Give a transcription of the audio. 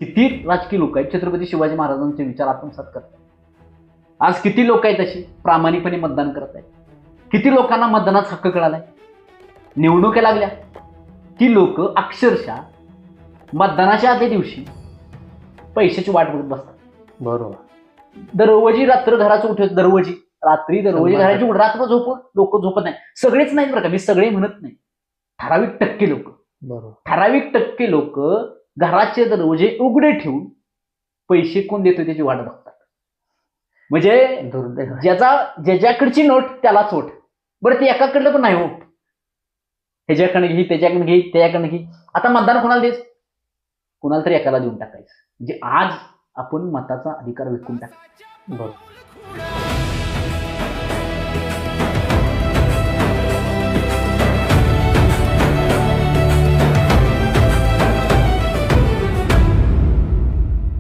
किती राजकीय लोक आहेत छत्रपती शिवाजी महाराजांचे विचार आत्मसात करतात. आज किती लोक आहेत अशी प्रामाणिकपणे मतदान करत आहेत. किती लोकांना मतदानाचा हक्क कळालाय. निवडणुका लागल्या की लोक अक्षरशः मतदानाच्या आदल्या दिवशी पैशाची वाट बघत बसतात. बरोबर. दररोजी रात्र घराचं उठत दररोजी घराची रात्र लोक झोपत नाही. सगळेच नाहीत बरं का, मी सगळे म्हणत नाही. ठराविक टक्के लोक, बरोबर, ठराविक टक्के लोक घराचे दरवाजे उघडे ठेवून पैसे कोण देतो त्याची वाट बघतात. म्हणजे दुर्दैव. ज्याच्याकडची नोट त्यालाच वोट. बरं ते एकाकडलं पण नाही हो. ह्याच्याकडे घे, त्याच्याकडे घे, त्याच्याकडे घे. आता मतदान कोणाला द्यायचं? कोणाला तरी एकाला देऊन टाकायचं. म्हणजे आज आपण मताचा अधिकार विकून टाकायचा. बरोबर.